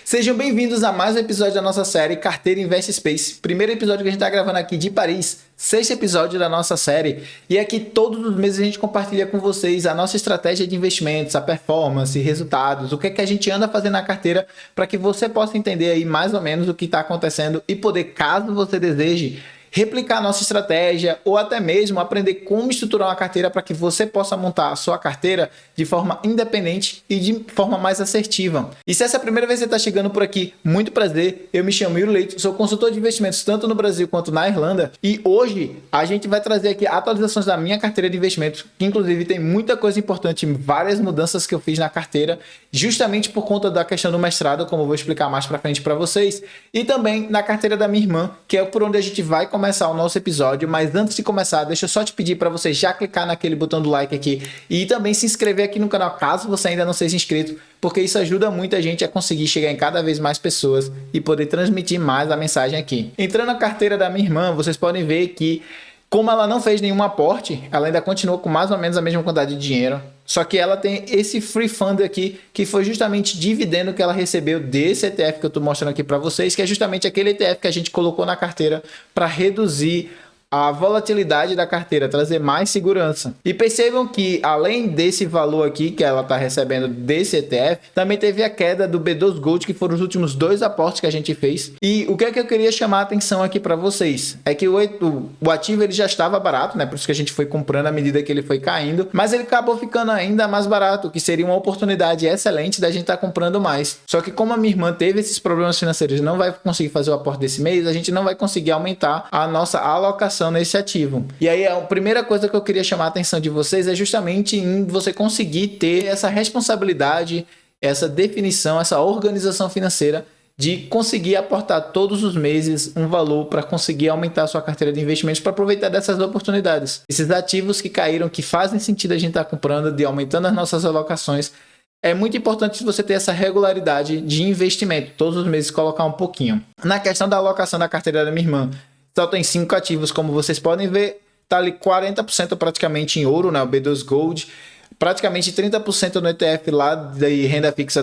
Sejam bem-vindos a mais um episódio da nossa série Carteira Invest Space. Primeiro episódio que a gente está gravando aqui de Paris, sexto episódio da nossa série. E aqui todos os meses a gente compartilha com vocês a nossa estratégia de investimentos, a performance, resultados, o que é que a gente anda fazendo na carteira para que você possa entender aí mais ou menos o que está acontecendo e poder, caso você deseje, replicar a nossa estratégia ou até mesmo aprender como estruturar uma carteira para que você possa montar a sua carteira de forma independente e de forma mais assertiva. E se essa é a primeira vez que você está chegando por aqui, muito prazer, eu me chamo Yuri Leite, sou consultor de investimentos tanto no Brasil quanto na Irlanda e hoje a gente vai trazer aqui atualizações da minha carteira de investimentos, que inclusive tem muita coisa importante, várias mudanças que eu fiz na carteira, justamente por conta da questão do mestrado, como eu vou explicar mais para frente para vocês, e também na carteira da minha irmã, que é por onde a gente vai começar o nosso episódio. Mas antes de começar, deixa eu só te pedir para você já clicar naquele botão do like aqui e também se inscrever aqui no canal caso você ainda não seja inscrito, porque isso ajuda muito a gente a conseguir chegar em cada vez mais pessoas e poder transmitir mais a mensagem aqui. Entrando na carteira da minha irmã, vocês podem ver que, como ela não fez nenhum aporte, ela ainda continua com mais ou menos a mesma quantidade de dinheiro. Só que ela tem esse free fund aqui, que foi justamente dividendo que ela recebeu desse ETF que eu estou mostrando aqui para vocês, que é justamente aquele ETF que a gente colocou na carteira para reduzir a volatilidade da carteira, trazer mais segurança. E percebam que além desse valor aqui que ela está recebendo desse ETF, também teve a queda do B2 Gold, que foram os últimos dois aportes que a gente fez. E o que é que eu queria chamar a atenção aqui para vocês? É que o ativo ele já estava barato, né? Por isso que a gente foi comprando à medida que ele foi caindo, mas ele acabou ficando ainda mais barato, que seria uma oportunidade excelente da gente estar comprando mais. Só que como a minha irmã teve esses problemas financeiros e não vai conseguir fazer o aporte desse mês, a gente não vai conseguir aumentar a nossa alocação nesse ativo. E aí a primeira coisa que eu queria chamar a atenção de vocês é justamente em você conseguir ter essa responsabilidade, essa definição, essa organização financeira de conseguir aportar todos os meses um valor para conseguir aumentar a sua carteira de investimentos para aproveitar dessas oportunidades. Esses ativos que caíram, que fazem sentido a gente estar comprando, de aumentando as nossas alocações. É muito importante você ter essa regularidade de investimento, todos os meses colocar um pouquinho. Na questão da alocação da carteira da minha irmã, só tem 5 ativos, como vocês podem ver, tá ali 40% praticamente em ouro, né, o B2 Gold, praticamente 30% no ETF lá de renda fixa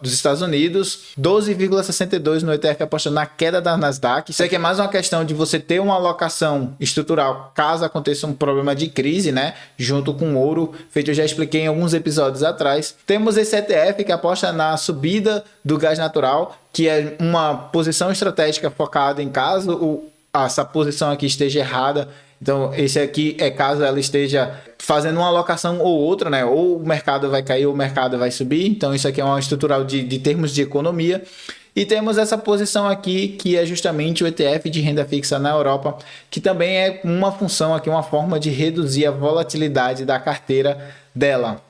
dos Estados Unidos, 12,62% no ETF apostando na queda da Nasdaq. Isso aqui é mais uma questão de você ter uma alocação estrutural caso aconteça um problema de crise, né, junto com ouro, feito eu já expliquei em alguns episódios atrás. Temos esse ETF que aposta na subida do gás natural, que é uma posição estratégica focada em caso essa posição aqui esteja errada. Então esse aqui é caso ela esteja fazendo uma alocação ou outra, né? Ou o mercado vai cair ou o mercado vai subir. Então isso aqui é uma estrutural de termos de economia. E temos essa posição aqui que é justamente o ETF de renda fixa na Europa, que também é uma função aqui, uma forma de reduzir a volatilidade da carteira dela.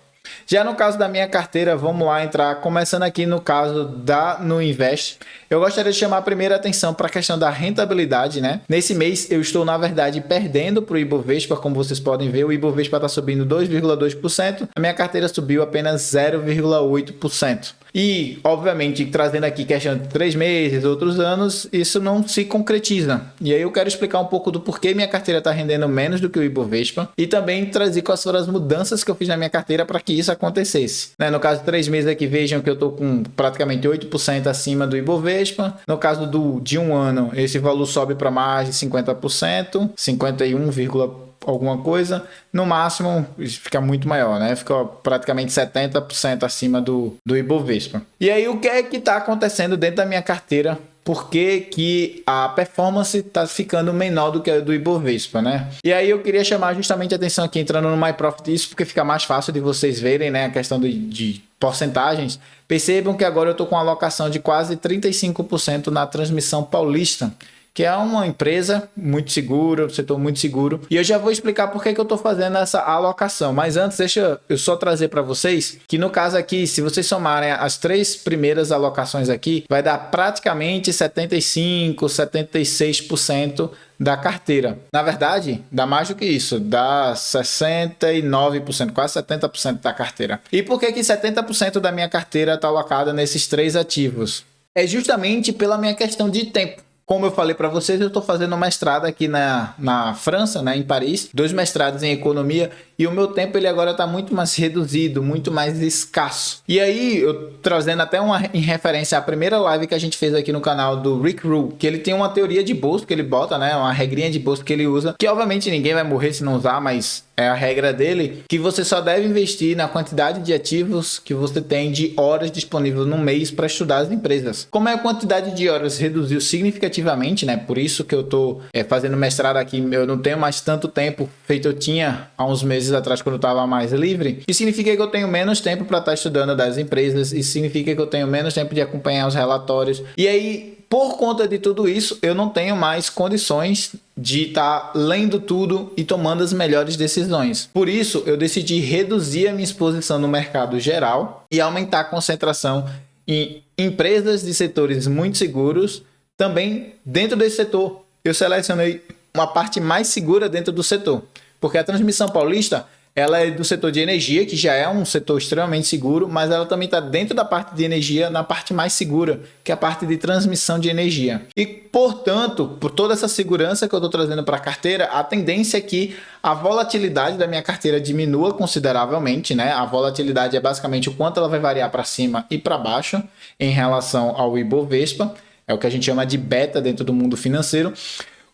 Já no caso da minha carteira, vamos lá entrar, começando aqui no caso da Nuinvest. Eu gostaria de chamar a primeira atenção para a questão da rentabilidade, né? Nesse mês eu estou, na verdade, perdendo para o Ibovespa, como vocês podem ver, o Ibovespa está subindo 2,2%, a minha carteira subiu apenas 0,8%. E, obviamente, trazendo aqui questão de 3 meses, outros anos, isso não se concretiza. E aí eu quero explicar um pouco do porquê minha carteira está rendendo menos do que o Ibovespa e também trazer quais foram as mudanças que eu fiz na minha carteira para que isso acontecesse. No caso de 3 meses aqui, vejam que eu estou com praticamente 8% acima do Ibovespa. No caso de um ano, esse valor sobe para mais de 50%, 51, alguma coisa, no máximo fica muito maior, né? Fica praticamente 70% acima do Ibovespa. E aí o que é que está acontecendo dentro da minha carteira? Por que a performance está ficando menor do que a do Ibovespa, né? E aí eu queria chamar justamente a atenção aqui, entrando no MyProfit, isso porque fica mais fácil de vocês verem, né? A questão de porcentagens. Percebam que agora eu estou com uma alocação de quase 35% na Transmissão Paulista, que é uma empresa muito segura, um setor muito seguro. E eu já vou explicar por que eu estou fazendo essa alocação. Mas antes, deixa eu só trazer para vocês que no caso aqui, se vocês somarem as 3 primeiras alocações aqui, vai dar praticamente 75%, 76% da carteira. Na verdade, dá mais do que isso, dá 69%, quase 70% da carteira. E por que 70% da minha carteira está alocada nesses 3 ativos? É justamente pela minha questão de tempo. Como eu falei para vocês, eu estou fazendo um mestrado aqui na França, né, em Paris, 2 mestrados em economia, e o meu tempo ele agora está muito mais reduzido, muito mais escasso. E aí, eu trazendo até em referência à primeira live que a gente fez aqui no canal do Rick Rule, que ele tem uma teoria de bolso que ele bota, né, uma regrinha de bolso que ele usa, que obviamente ninguém vai morrer se não usar, mas é a regra dele, que você só deve investir na quantidade de ativos que você tem de horas disponíveis no mês para estudar as empresas. Como a quantidade de horas reduziu significativamente, né? Por isso que eu tô fazendo mestrado aqui, eu não tenho mais tanto tempo feito eu tinha há uns meses atrás quando eu estava mais livre. Isso significa que eu tenho menos tempo para estar estudando das empresas, isso significa que eu tenho menos tempo de acompanhar os relatórios. E aí, por conta de tudo isso, eu não tenho mais condições de estar lendo tudo e tomando as melhores decisões. Por isso, eu decidi reduzir a minha exposição no mercado geral e aumentar a concentração em empresas de setores muito seguros. Também, dentro desse setor, eu selecionei uma parte mais segura dentro do setor. Porque a Transmissão Paulista, ela é do setor de energia, que já é um setor extremamente seguro, mas ela também está dentro da parte de energia, na parte mais segura, que é a parte de transmissão de energia. E, portanto, por toda essa segurança que eu estou trazendo para a carteira, a tendência é que a volatilidade da minha carteira diminua consideravelmente, né? A volatilidade é basicamente o quanto ela vai variar para cima e para baixo em relação ao Ibovespa, é o que a gente chama de beta dentro do mundo financeiro.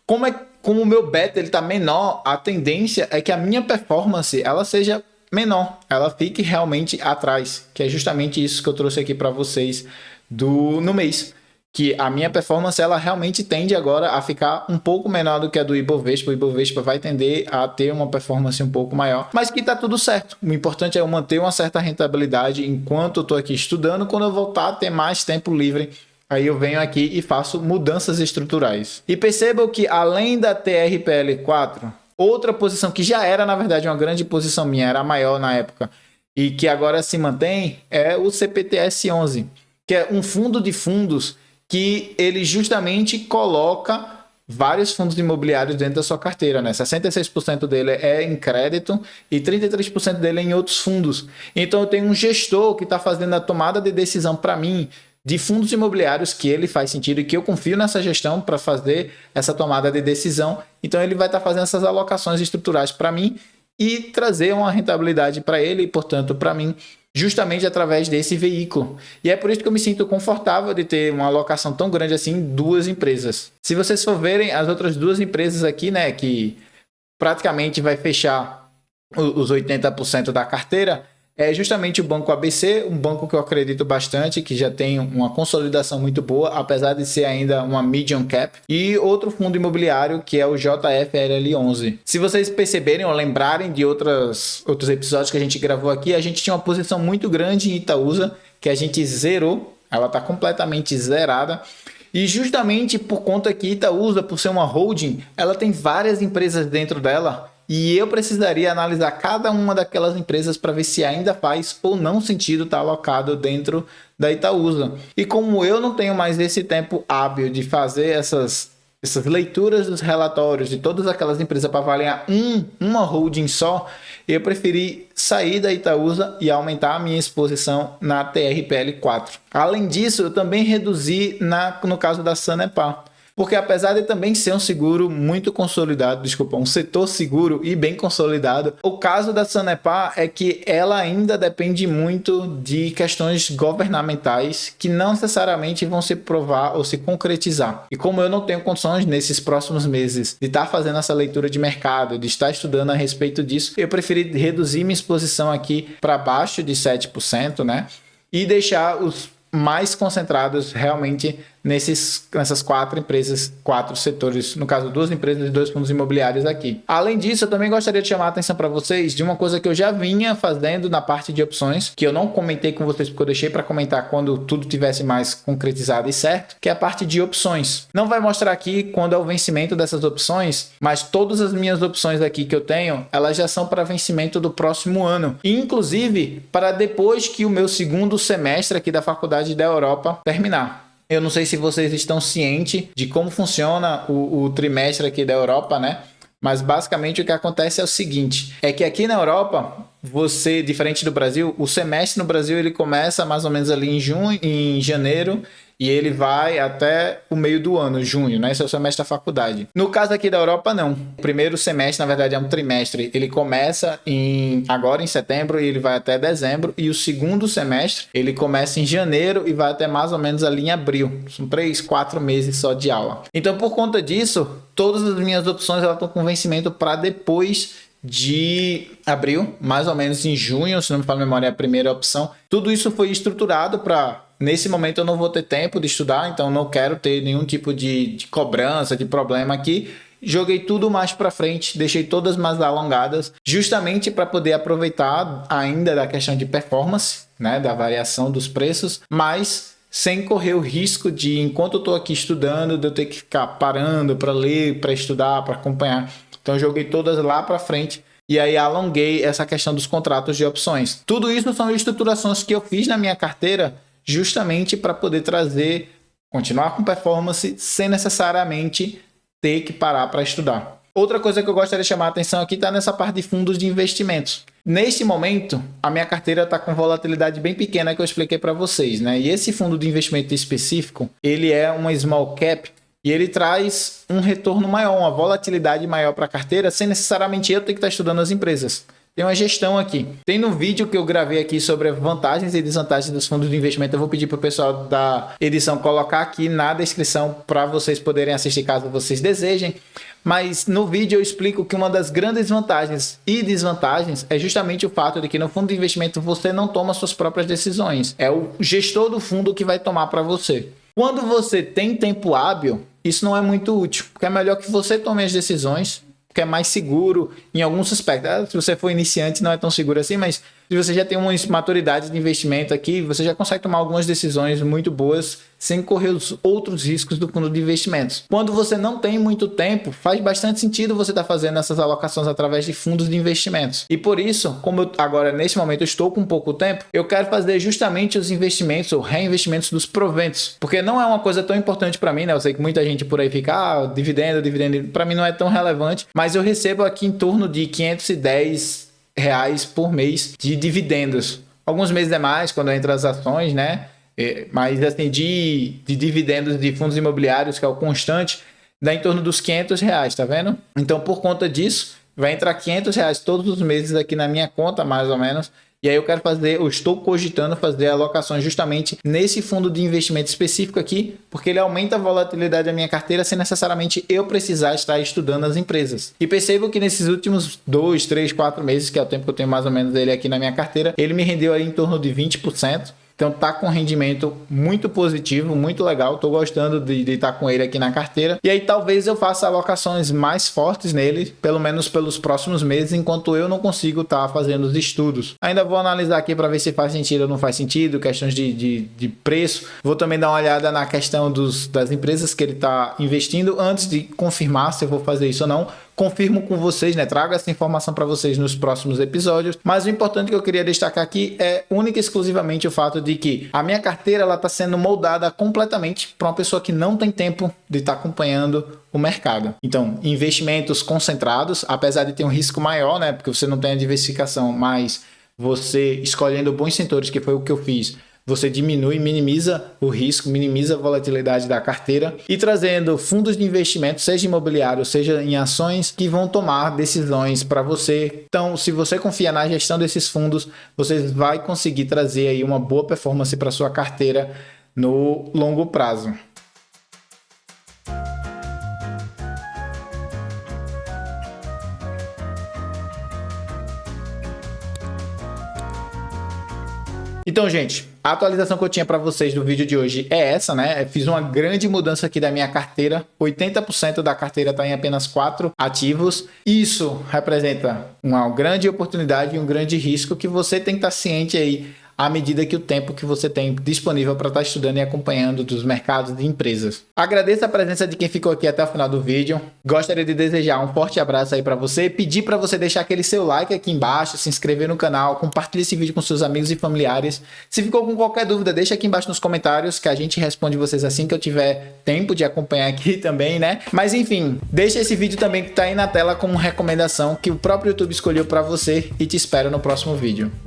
Como o meu beta está menor, a tendência é que a minha performance ela seja menor, ela fique realmente atrás, que é justamente isso que eu trouxe aqui para vocês no mês, que a minha performance ela realmente tende agora a ficar um pouco menor do que a do Ibovespa. O Ibovespa vai tender a ter uma performance um pouco maior, mas que está tudo certo. O importante é eu manter uma certa rentabilidade enquanto eu estou aqui estudando. Quando eu voltar a ter mais tempo livre, aí eu venho aqui e faço mudanças estruturais. E percebam que além da TRPL4, outra posição que já era, na verdade, uma grande posição minha, era a maior na época, e que agora se mantém, é o CPTS11, que é um fundo de fundos que ele justamente coloca vários fundos imobiliários dentro da sua carteira, né? 66% dele é em crédito e 33% dele é em outros fundos. Então eu tenho um gestor que está fazendo a tomada de decisão para mim, de fundos imobiliários que ele faz sentido e que eu confio nessa gestão para fazer essa tomada de decisão. Então ele vai estar fazendo essas alocações estruturais para mim e trazer uma rentabilidade para ele e, portanto, para mim, justamente através desse veículo. E é por isso que eu me sinto confortável de ter uma alocação tão grande assim em 2 empresas. Se vocês for verem as outras 2 empresas aqui, né, que praticamente vai fechar os 80% da carteira, é justamente o Banco ABC, um banco que eu acredito bastante, que já tem uma consolidação muito boa, apesar de ser ainda uma medium cap, e outro fundo imobiliário que é o JFLL11. Se vocês perceberem ou lembrarem de outros episódios que a gente gravou aqui, a gente tinha uma posição muito grande em Itaúsa, que a gente zerou, ela está completamente zerada, e justamente por conta que Itaúsa, por ser uma holding, ela tem várias empresas dentro dela, e eu precisaria analisar cada uma daquelas empresas para ver se ainda faz ou não sentido estar alocado dentro da Itaúsa. E como eu não tenho mais esse tempo hábil de fazer essas leituras dos relatórios de todas aquelas empresas para avaliar uma holding só, eu preferi sair da Itaúsa e aumentar a minha exposição na TRPL4. Além disso, eu também reduzi no caso da Sanepar. Porque apesar de também ser um seguro muito consolidado, um setor seguro e bem consolidado, o caso da Sanepar é que ela ainda depende muito de questões governamentais que não necessariamente vão se provar ou se concretizar. E como eu não tenho condições nesses próximos meses de estar fazendo essa leitura de mercado, de estar estudando a respeito disso, eu preferi reduzir minha exposição aqui para baixo de 7%, né? E deixar os mais concentrados realmente nessas 4 empresas, 4 setores, no caso 2 empresas e 2 fundos imobiliários aqui. Além disso, eu também gostaria de chamar a atenção para vocês de uma coisa que eu já vinha fazendo na parte de opções, que eu não comentei com vocês porque eu deixei para comentar quando tudo tivesse mais concretizado e certo, que é a parte de opções. Não vai mostrar aqui quando é o vencimento dessas opções, mas todas as minhas opções aqui que eu tenho, elas já são para vencimento do próximo ano, e inclusive para depois que o meu segundo semestre aqui da Faculdade da Europa terminar. Eu não sei se vocês estão cientes de como funciona o trimestre aqui da Europa, né? Mas basicamente o que acontece é o seguinte, é que aqui na Europa, você, diferente do Brasil, o semestre no Brasil ele começa mais ou menos ali em janeiro e ele vai até o meio do ano, junho, né? Esse é o semestre da faculdade. No caso aqui da Europa, não. O primeiro semestre, na verdade, é um trimestre. Ele começa agora em setembro e ele vai até dezembro. E o segundo semestre, ele começa em janeiro e vai até mais ou menos ali em abril. São 3, 4 meses só de aula. Então, por conta disso, todas as minhas opções elas estão com vencimento para depois de abril, mais ou menos em junho, se não me falha a memória, é a primeira opção. Tudo isso foi estruturado para... Nesse momento eu não vou ter tempo de estudar, então não quero ter nenhum tipo de cobrança, de problema aqui. Joguei tudo mais para frente, deixei todas mais alongadas, justamente para poder aproveitar ainda da questão de performance, né, da variação dos preços, mas sem correr o risco de, enquanto eu estou aqui estudando, de eu ter que ficar parando para ler, para estudar, para acompanhar. Então eu joguei todas lá para frente e aí alonguei essa questão dos contratos de opções. Tudo isso são estruturações que eu fiz na minha carteira justamente para poder continuar com performance sem necessariamente ter que parar para estudar. Outra coisa que eu gostaria de chamar a atenção aqui está nessa parte de fundos de investimentos. Neste momento, a minha carteira está com volatilidade bem pequena que eu expliquei para vocês, né? E esse fundo de investimento específico, ele é uma small cap e ele traz um retorno maior, uma volatilidade maior para a carteira, sem necessariamente eu ter que estar estudando as empresas. Tem uma gestão aqui. Tem no vídeo que eu gravei aqui sobre vantagens e desvantagens dos fundos de investimento. Eu vou pedir para o pessoal da edição colocar aqui na descrição para vocês poderem assistir caso vocês desejem. Mas no vídeo eu explico que uma das grandes vantagens e desvantagens é justamente o fato de que no fundo de investimento você não toma suas próprias decisões. É o gestor do fundo que vai tomar para você. Quando você tem tempo hábil, isso não é muito útil, porque é melhor que você tome as decisões, que é mais seguro em alguns aspectos. Se você for iniciante, não é tão seguro assim, mas se você já tem uma maturidade de investimento aqui, você já consegue tomar algumas decisões muito boas sem correr os outros riscos do fundo de investimentos. Quando você não tem muito tempo, faz bastante sentido você estar fazendo essas alocações através de fundos de investimentos. E por isso, como eu agora nesse momento eu estou com pouco tempo, eu quero fazer justamente os investimentos ou reinvestimentos dos proventos, porque não é uma coisa tão importante para mim, né? Eu sei que muita gente por aí fica, dividendo, para mim não é tão relevante, mas eu recebo aqui em torno de R$510 por mês de dividendos. Alguns meses é mais quando entra as ações, né? Mas assim, de dividendos de fundos imobiliários, que é o constante, dá em torno dos R$500, tá vendo? Então, por conta disso, vai entrar R$500 todos os meses aqui na minha conta, mais ou menos. E aí eu estou cogitando fazer alocações justamente nesse fundo de investimento específico aqui, porque ele aumenta a volatilidade da minha carteira sem necessariamente eu precisar estar estudando as empresas. E percebo que nesses últimos 2, 3, 4 meses, que é o tempo que eu tenho mais ou menos ele aqui na minha carteira, ele me rendeu aí em torno de 20%. Então tá com rendimento muito positivo, muito legal. Tô gostando de estar com ele aqui na carteira. E aí talvez eu faça alocações mais fortes nele, pelo menos pelos próximos meses, enquanto eu não consigo estar fazendo os estudos. Ainda vou analisar aqui para ver se faz sentido ou não faz sentido, questões de preço. Vou também dar uma olhada na questão das empresas que ele está investindo antes de confirmar se eu vou fazer isso ou não. Confirmo com vocês, né? Trago essa informação para vocês nos próximos episódios. Mas o importante que eu queria destacar aqui é única e exclusivamente o fato de que a minha carteira ela está sendo moldada completamente para uma pessoa que não tem tempo de estar acompanhando o mercado. Então, investimentos concentrados, apesar de ter um risco maior, né? Porque você não tem a diversificação, mas você escolhendo bons setores, que foi o que eu fiz, você minimiza o risco, minimiza a volatilidade da carteira e trazendo fundos de investimento, seja imobiliário, seja em ações, que vão tomar decisões para você. Então, se você confia na gestão desses fundos, você vai conseguir trazer aí uma boa performance para sua carteira no longo prazo. Então, gente, a atualização que eu tinha para vocês do vídeo de hoje é essa, né? Eu fiz uma grande mudança aqui da minha carteira. 80% da carteira está em apenas 4 ativos. Isso representa uma grande oportunidade e um grande risco que você tem que estar ciente aí à medida que o tempo que você tem disponível para estar estudando e acompanhando dos mercados de empresas. Agradeço a presença de quem ficou aqui até o final do vídeo. Gostaria de desejar um forte abraço aí para você, pedir para você deixar aquele seu like aqui embaixo, se inscrever no canal, compartilhe esse vídeo com seus amigos e familiares. Se ficou com qualquer dúvida, deixa aqui embaixo nos comentários que a gente responde vocês assim que eu tiver tempo de acompanhar aqui também, né? Mas enfim, deixa esse vídeo também que tá aí na tela como recomendação que o próprio YouTube escolheu para você e te espero no próximo vídeo.